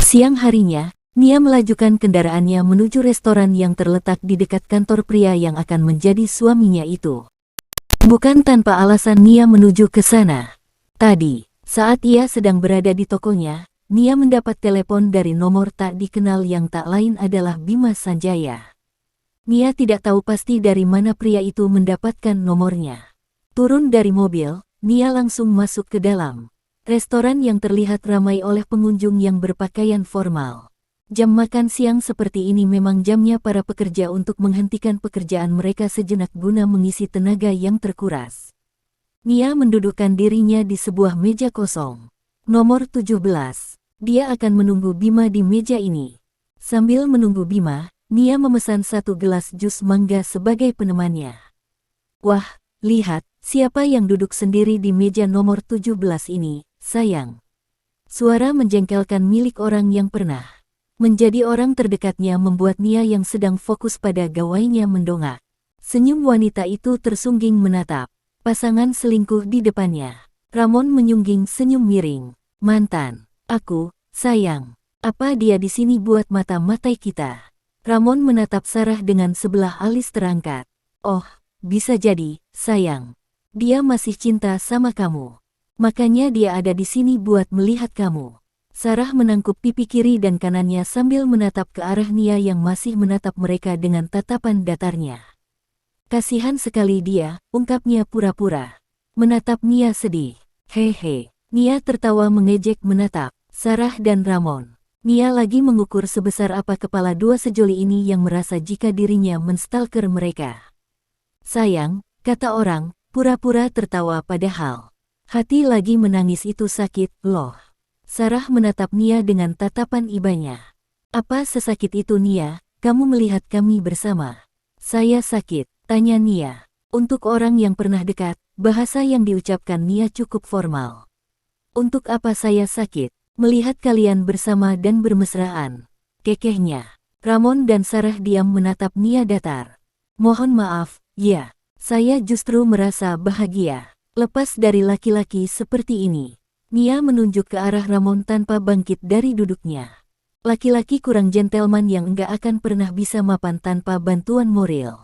Siang harinya, Nia melajukan kendaraannya menuju restoran yang terletak di dekat kantor pria yang akan menjadi suaminya itu. Bukan tanpa alasan Nia menuju ke sana. Tadi, saat ia sedang berada di tokonya, Nia mendapat telepon dari nomor tak dikenal yang tak lain adalah Bima Sanjaya. Nia tidak tahu pasti dari mana pria itu mendapatkan nomornya. Turun dari mobil, Nia langsung masuk ke dalam restoran yang terlihat ramai oleh pengunjung yang berpakaian formal. Jam makan siang seperti ini memang jamnya para pekerja untuk menghentikan pekerjaan mereka sejenak guna mengisi tenaga yang terkuras. Nia mendudukkan dirinya di sebuah meja kosong. Nomor 17. Dia akan menunggu Bima di meja ini. Sambil menunggu Bima, Nia memesan 1 gelas jus mangga sebagai penemannya. Wah, lihat, siapa yang duduk sendiri di meja nomor 17 ini, sayang. Suara menjengkelkan milik orang yang pernah menjadi orang terdekatnya membuat Nia yang sedang fokus pada gawainya mendongak. Senyum wanita itu tersungging menatap pasangan selingkuh di depannya. Ramon menyungging senyum miring. Mantan, aku, sayang. Apa dia di sini buat mata-matai kita? Ramon menatap Sarah dengan sebelah alis terangkat. Oh, bisa jadi, sayang. Dia masih cinta sama kamu. Makanya dia ada di sini buat melihat kamu. Sarah menangkup pipi kiri dan kanannya sambil menatap ke arah Nia yang masih menatap mereka dengan tatapan datarnya. Kasihan sekali dia, ungkapnya pura-pura. Menatap Nia sedih. Hehe. Nia tertawa mengejek menatap Sarah dan Ramon. Nia lagi mengukur sebesar apa kepala dua sejoli ini yang merasa jika dirinya menstalker mereka. Sayang, kata orang, pura-pura tertawa padahal hati lagi menangis itu sakit, loh. Sarah menatap Nia dengan tatapan ibanya. Apa sesakit itu Nia, kamu melihat kami bersama? Saya sakit, tanya Nia. Untuk orang yang pernah dekat, bahasa yang diucapkan Nia cukup formal. Untuk apa saya sakit? Melihat kalian bersama dan bermesraan, kekehnya. Ramon dan Sarah diam menatap Nia datar. Mohon maaf, ya, saya justru merasa bahagia lepas dari laki-laki seperti ini. Nia menunjuk ke arah Ramon tanpa bangkit dari duduknya. Laki-laki kurang gentleman yang enggak akan pernah bisa mapan tanpa bantuan moral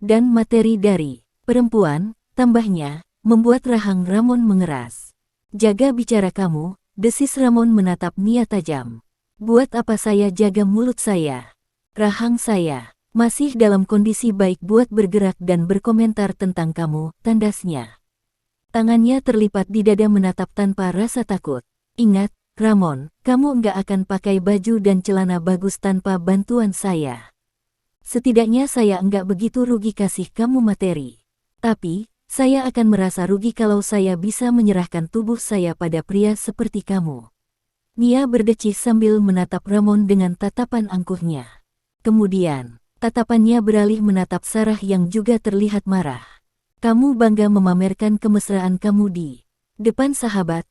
dan materi dari perempuan, tambahnya, membuat rahang Ramon mengeras. Jaga bicara kamu, desis Ramon menatap Nia tajam. Buat apa saya jaga mulut saya? Rahang saya masih dalam kondisi baik buat bergerak dan berkomentar tentang kamu, tandasnya. Tangannya terlipat di dada menatap tanpa rasa takut. Ingat, Ramon, kamu enggak akan pakai baju dan celana bagus tanpa bantuan saya. Setidaknya saya enggak begitu rugi kasih kamu materi. Tapi, saya akan merasa rugi kalau saya bisa menyerahkan tubuh saya pada pria seperti kamu. Nia berdecih sambil menatap Ramon dengan tatapan angkuhnya. Kemudian, tatapannya beralih menatap Sarah yang juga terlihat marah. Kamu bangga memamerkan kemesraan kamu di depan sahabat,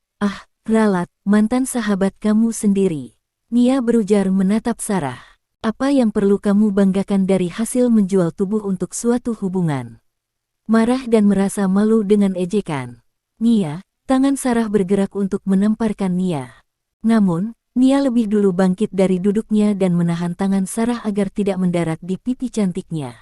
ralat, mantan sahabat kamu sendiri. Nia berujar menatap Sarah. Apa yang perlu kamu banggakan dari hasil menjual tubuh untuk suatu hubungan? Marah dan merasa malu dengan ejekan Nia, tangan Sarah bergerak untuk menamparkan Nia. Namun, Nia lebih dulu bangkit dari duduknya dan menahan tangan Sarah agar tidak mendarat di pipi cantiknya.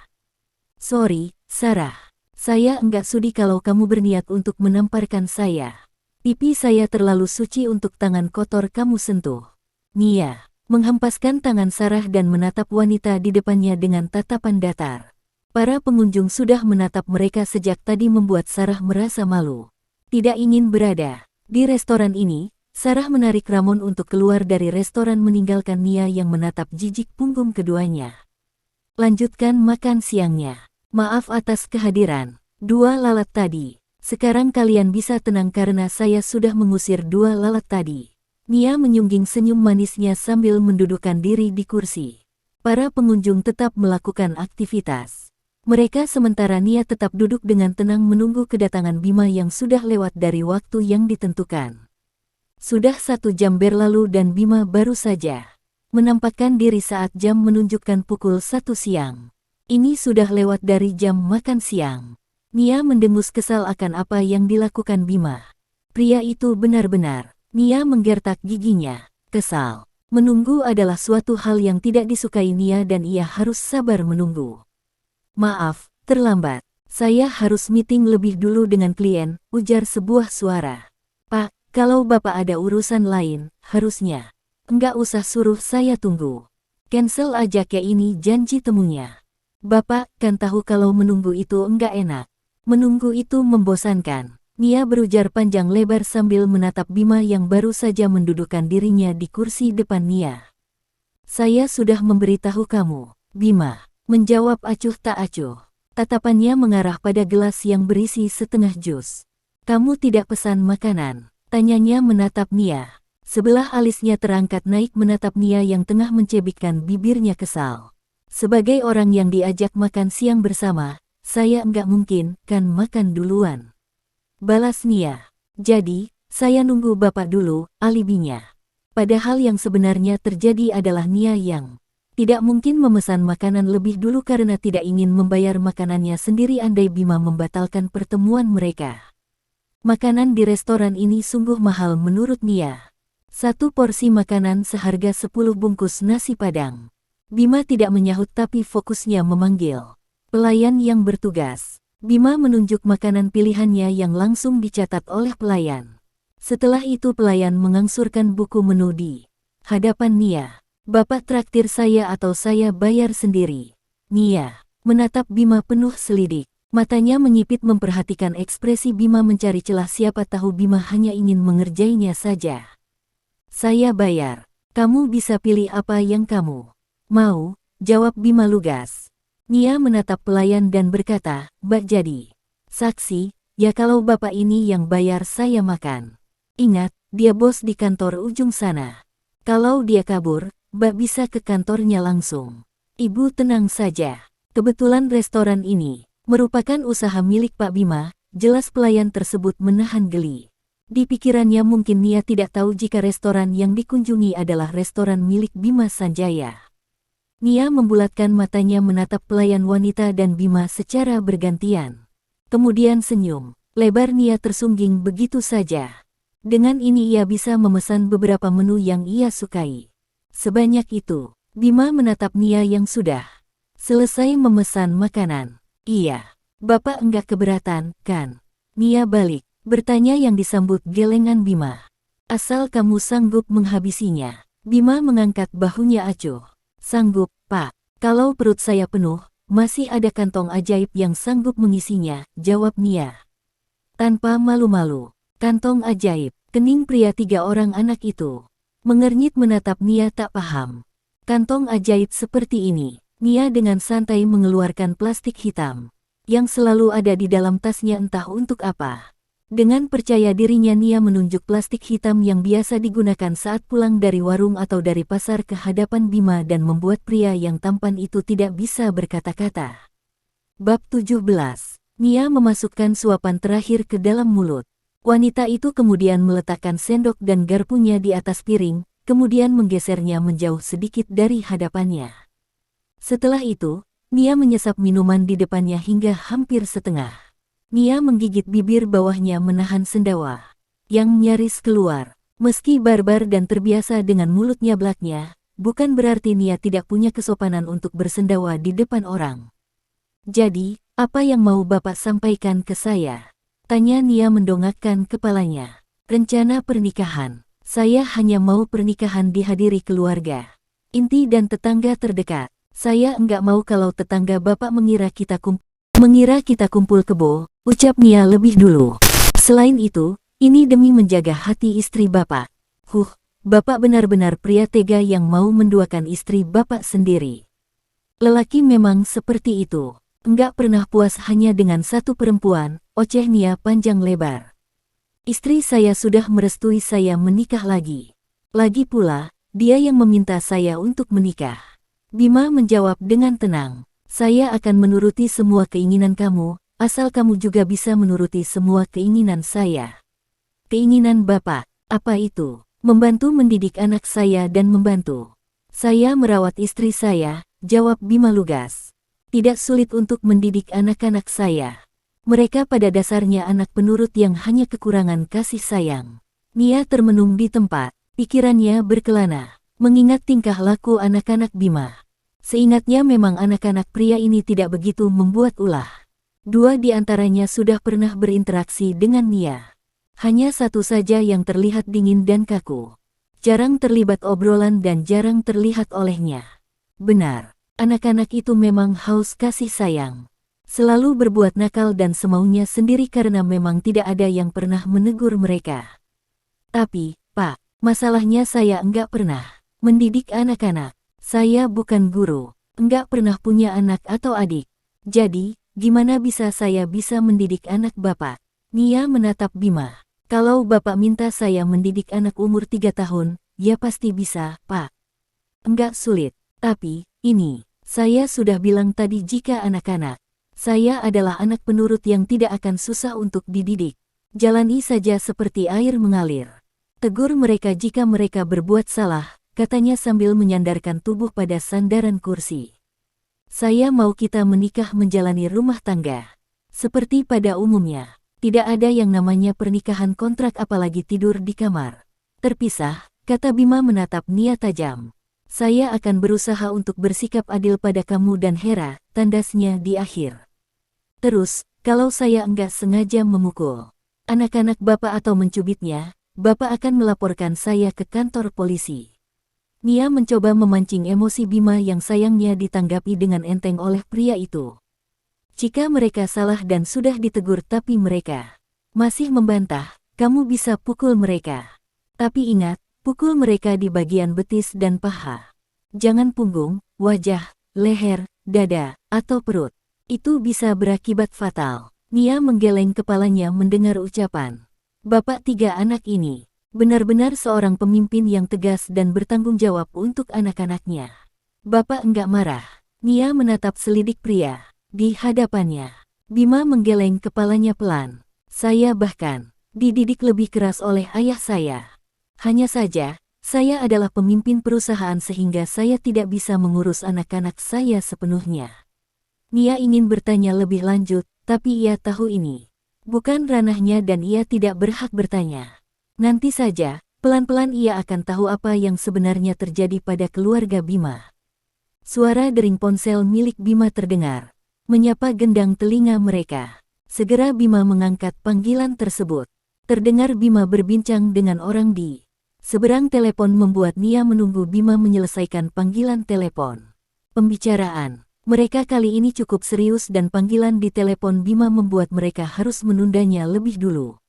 Sorry, Sarah. Saya enggak sudi kalau kamu berniat untuk menamparkan saya. Pipi saya terlalu suci untuk tangan kotor kamu sentuh. Nia menghempaskan tangan Sarah dan menatap wanita di depannya dengan tatapan datar. Para pengunjung sudah menatap mereka sejak tadi membuat Sarah merasa malu. Tidak ingin berada di restoran ini, Sarah menarik Ramon untuk keluar dari restoran meninggalkan Nia yang menatap jijik punggung keduanya. Lanjutkan makan siangnya. Maaf atas kehadiran dua lalat tadi. Sekarang kalian bisa tenang karena saya sudah mengusir dua lalat tadi. Nia menyungging senyum manisnya sambil mendudukkan diri di kursi. Para pengunjung tetap melakukan aktivitas mereka sementara Nia tetap duduk dengan tenang menunggu kedatangan Bima yang sudah lewat dari waktu yang ditentukan. Sudah 1 jam berlalu dan Bima baru saja menampakkan diri saat jam menunjukkan pukul 1 siang. Ini sudah lewat dari jam makan siang. Nia mendengus kesal akan apa yang dilakukan Bima. Pria itu benar-benar. Nia menggertak giginya. Kesal. Menunggu adalah suatu hal yang tidak disukai Nia dan ia harus sabar menunggu. Maaf, terlambat. Saya harus meeting lebih dulu dengan klien, ujar sebuah suara. Pak, kalau Bapak ada urusan lain, harusnya. Enggak usah suruh saya tunggu. Cancel aja kayak ini janji temunya. Bapak kan tahu kalau menunggu itu enggak enak. Menunggu itu membosankan. Nia berujar panjang lebar sambil menatap Bima yang baru saja mendudukkan dirinya di kursi depan Nia. Saya sudah memberitahu kamu, Bima, menjawab acuh tak acuh. Tatapannya mengarah pada gelas yang berisi setengah jus. Kamu tidak pesan makanan? Tanyanya menatap Nia. Sebelah alisnya terangkat naik menatap Nia yang tengah mencebikkan bibirnya kesal. Sebagai orang yang diajak makan siang bersama, saya enggak mungkin kan makan duluan. Balas Nia. Jadi, saya nunggu Bapak dulu, alibinya. Padahal yang sebenarnya terjadi adalah Nia yang tidak mungkin memesan makanan lebih dulu karena tidak ingin membayar makanannya sendiri andai Bima membatalkan pertemuan mereka. Makanan di restoran ini sungguh mahal menurut Nia. Satu porsi makanan seharga 10 bungkus nasi padang. Bima tidak menyahut tapi fokusnya memanggil pelayan yang bertugas. Bima menunjuk makanan pilihannya yang langsung dicatat oleh pelayan. Setelah itu pelayan mengangsurkan buku menu di hadapan Nia. Bapak traktir saya atau saya bayar sendiri? Nia menatap Bima penuh selidik. Matanya menyipit memperhatikan ekspresi Bima mencari celah siapa tahu Bima hanya ingin mengerjainya saja. Saya bayar. Kamu bisa pilih apa yang kamu mau, jawab Bima lugas. Nia menatap pelayan dan berkata, Mbak jadi saksi, ya kalau Bapak ini yang bayar saya makan. Ingat, dia bos di kantor ujung sana. Kalau dia kabur, Mbak bisa ke kantornya langsung. Ibu tenang saja. Kebetulan restoran ini merupakan usaha milik Pak Bima, jelas pelayan tersebut menahan geli. Di pikirannya mungkin Nia tidak tahu jika restoran yang dikunjungi adalah restoran milik Bima Sanjaya. Nia membulatkan matanya menatap pelayan wanita dan Bima secara bergantian. Kemudian senyum lebar Nia tersungging begitu saja. Dengan ini ia bisa memesan beberapa menu yang ia sukai. Sebanyak itu, Bima menatap Nia yang sudah selesai memesan makanan. Iya, Bapak enggak keberatan, kan? Nia balik, bertanya yang disambut gelengan Bima. Asal kamu sanggup menghabisinya. Bima mengangkat bahunya acuh. Sanggup, Pak. Kalau perut saya penuh, masih ada kantong ajaib yang sanggup mengisinya, jawab Nia. Tanpa malu-malu, kantong ajaib, kening pria 3 orang anak itu mengernyit menatap Nia tak paham. Kantong ajaib seperti ini, Nia dengan santai mengeluarkan plastik hitam yang selalu ada di dalam tasnya entah untuk apa. Dengan percaya dirinya Nia menunjuk plastik hitam yang biasa digunakan saat pulang dari warung atau dari pasar ke hadapan Bima dan membuat pria yang tampan itu tidak bisa berkata-kata. Bab 17. Nia memasukkan suapan terakhir ke dalam mulut. Wanita itu kemudian meletakkan sendok dan garpunya di atas piring, kemudian menggesernya menjauh sedikit dari hadapannya. Setelah itu, Nia menyesap minuman di depannya hingga hampir setengah. Nia menggigit bibir bawahnya menahan sendawa yang nyaris keluar. Meski barbar dan terbiasa dengan mulut nyablaknya, bukan berarti Nia tidak punya kesopanan untuk bersendawa di depan orang. Jadi, apa yang mau Bapak sampaikan ke saya? Tanya Nia mendongakkan kepalanya. Rencana pernikahan. Saya hanya mau pernikahan dihadiri keluarga inti dan tetangga terdekat. Saya enggak mau kalau tetangga Bapak mengira kita kumpul kebo, ucap Nia lebih dulu. Selain itu, ini demi menjaga hati istri Bapak. Bapak benar-benar pria tega yang mau menduakan istri Bapak sendiri. Lelaki memang seperti itu. Enggak pernah puas hanya dengan satu perempuan, oceh Nia panjang lebar. Istri saya sudah merestui saya menikah lagi. Lagi pula, dia yang meminta saya untuk menikah. Bima menjawab dengan tenang. Saya akan menuruti semua keinginan kamu, asal kamu juga bisa menuruti semua keinginan saya. Keinginan Bapak, apa itu? Membantu mendidik anak saya dan membantu saya merawat istri saya, jawab Bima lugas. Tidak sulit untuk mendidik anak-anak saya. Mereka pada dasarnya anak penurut yang hanya kekurangan kasih sayang. Nia termenung di tempat, pikirannya berkelana. mengingat tingkah laku anak-anak Bima. Seingatnya memang anak-anak pria ini tidak begitu membuat ulah. Dua di antaranya sudah pernah berinteraksi dengan Nia. Hanya satu saja yang terlihat dingin dan kaku. Jarang terlibat obrolan dan jarang terlihat olehnya. Benar, anak-anak itu memang haus kasih sayang. Selalu berbuat nakal dan semaunya sendiri karena memang tidak ada yang pernah menegur mereka. Tapi, Pak, masalahnya saya enggak pernah mendidik anak-anak. Saya bukan guru, enggak pernah punya anak atau adik. Jadi, gimana bisa saya bisa mendidik anak Bapak? Nia menatap Bima. Kalau Bapak minta saya mendidik anak umur 3 tahun, ya pasti bisa, Pak. Enggak sulit. Tapi, ini, saya sudah bilang tadi jika anak-anak. Saya adalah anak penurut yang tidak akan susah untuk dididik. Jalani saja seperti air mengalir. Tegur mereka jika mereka berbuat salah, katanya sambil menyandarkan tubuh pada sandaran kursi. Saya mau kita menikah menjalani rumah tangga. Seperti pada umumnya. Tidak ada yang namanya pernikahan kontrak apalagi tidur di kamar terpisah, kata Bima menatap Nia tajam. Saya akan berusaha untuk bersikap adil pada kamu dan Hera, tandasnya di akhir. Terus, kalau saya enggak sengaja memukul anak-anak Bapak atau mencubitnya, Bapak akan melaporkan saya ke kantor polisi. Nia mencoba memancing emosi Bima yang sayangnya ditanggapi dengan enteng oleh pria itu. Jika mereka salah dan sudah ditegur tapi mereka masih membantah, kamu bisa pukul mereka. Tapi ingat, pukul mereka di bagian betis dan paha. Jangan punggung, wajah, leher, dada, atau perut. Itu bisa berakibat fatal. Nia menggeleng kepalanya mendengar ucapan Bapak 3 anak ini. Benar-benar seorang pemimpin yang tegas dan bertanggung jawab untuk anak-anaknya. Bapak enggak marah. Nia menatap selidik pria di hadapannya. Bima menggeleng kepalanya pelan. Saya bahkan dididik lebih keras oleh ayah saya. Hanya saja, saya adalah pemimpin perusahaan sehingga saya tidak bisa mengurus anak-anak saya sepenuhnya. Nia ingin bertanya lebih lanjut, tapi ia tahu ini bukan ranahnya dan ia tidak berhak bertanya. Nanti saja, pelan-pelan ia akan tahu apa yang sebenarnya terjadi pada keluarga Bima. Suara dering ponsel milik Bima terdengar, menyapa gendang telinga mereka. Segera Bima mengangkat panggilan tersebut. Terdengar Bima berbincang dengan orang di seberang telepon membuat Nia menunggu Bima menyelesaikan panggilan telepon. Pembicaraan mereka kali ini cukup serius dan panggilan di telepon Bima membuat mereka harus menundanya lebih dulu.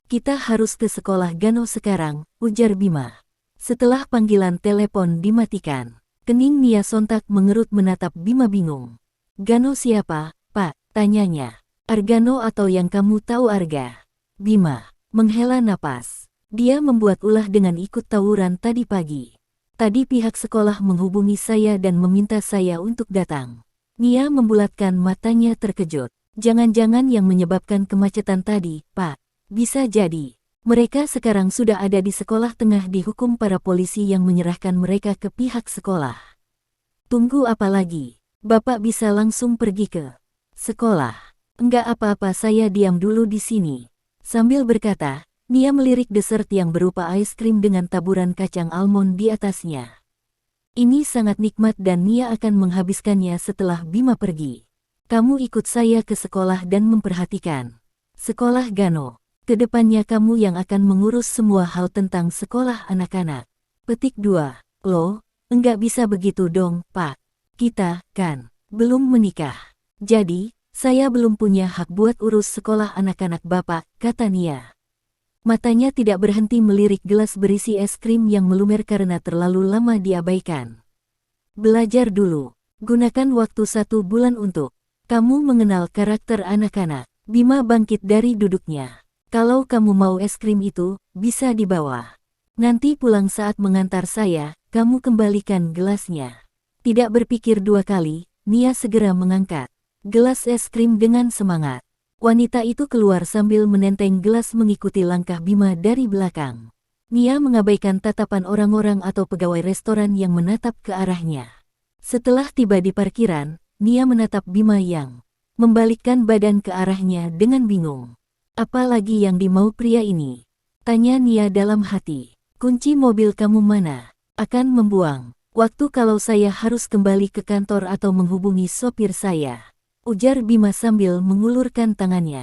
Kita harus ke sekolah Gano sekarang, ujar Bima. Setelah panggilan telepon dimatikan, kening Nia sontak mengerut menatap Bima bingung. Gano siapa, Pak? Tanyanya. Argano atau yang kamu tahu Arga? Bima menghela napas. Dia membuat ulah dengan ikut tawuran tadi pagi. Tadi pihak sekolah menghubungi saya dan meminta saya untuk datang. Nia membulatkan matanya terkejut. Jangan-jangan yang menyebabkan kemacetan tadi, Pak. Bisa jadi. Mereka sekarang sudah ada di sekolah tengah dihukum para polisi yang menyerahkan mereka ke pihak sekolah. Tunggu apa lagi? Bapak bisa langsung pergi ke sekolah. Enggak apa-apa, saya diam dulu di sini. Sambil berkata, Nia melirik dessert yang berupa es krim dengan taburan kacang almond di atasnya. Ini sangat nikmat dan Nia akan menghabiskannya setelah Bima pergi. Kamu ikut saya ke sekolah dan memperhatikan sekolah Gano. Kedepannya kamu yang akan mengurus semua hal tentang sekolah anak-anak. Petik 2. Loh, enggak bisa begitu dong, Pak. Kita, kan, belum menikah. Jadi, saya belum punya hak buat urus sekolah anak-anak Bapak, kata Nia. Matanya tidak berhenti melirik gelas berisi es krim yang melumer karena terlalu lama diabaikan. Belajar dulu. Gunakan waktu 1 bulan untuk kamu mengenal karakter anak-anak. Bima bangkit dari duduknya. Kalau kamu mau es krim itu, bisa dibawa. Nanti pulang saat mengantar saya, kamu kembalikan gelasnya. Tidak berpikir 2 kali, Nia segera mengangkat gelas es krim dengan semangat. Wanita itu keluar sambil menenteng gelas mengikuti langkah Bima dari belakang. Nia mengabaikan tatapan orang-orang atau pegawai restoran yang menatap ke arahnya. Setelah tiba di parkiran, Nia menatap Bima yang membalikkan badan ke arahnya dengan bingung. Apalagi yang dimau pria ini? Tanya Nia dalam hati. Kunci mobil kamu mana? Akan membuang waktu kalau saya harus kembali ke kantor atau menghubungi sopir saya, ujar Bima sambil mengulurkan tangannya.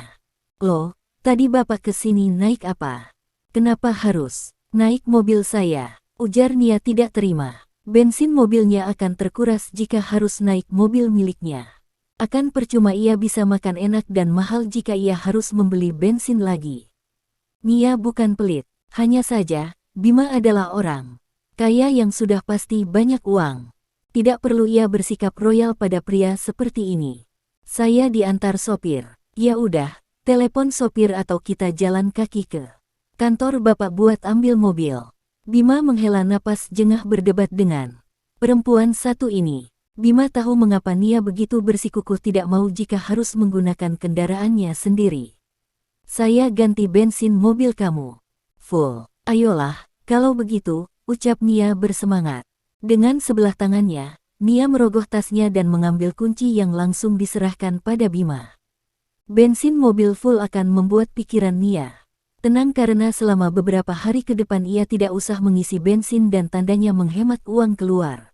Loh, tadi Bapak kesini naik apa? Kenapa harus naik mobil saya? Ujar Nia tidak terima. Bensin mobilnya akan terkuras jika harus naik mobil miliknya. Akan percuma ia bisa makan enak dan mahal jika ia harus membeli bensin lagi. Nia bukan pelit, hanya saja, Bima adalah orang kaya yang sudah pasti banyak uang. Tidak perlu ia bersikap royal pada pria seperti ini. Saya diantar sopir. Ya udah, telepon sopir atau kita jalan kaki ke kantor Bapak buat ambil mobil. Bima menghela napas jengah berdebat dengan perempuan satu ini. Bima tahu mengapa Nia begitu bersikukuh tidak mau jika harus menggunakan kendaraannya sendiri. Saya ganti bensin mobil kamu. Full. Ayolah, kalau begitu, ucap Nia bersemangat. Dengan sebelah tangannya, Nia merogoh tasnya dan mengambil kunci yang langsung diserahkan pada Bima. Bensin mobil full akan membuat pikiran Nia tenang karena selama beberapa hari ke depan ia tidak usah mengisi bensin dan tandanya menghemat uang keluar.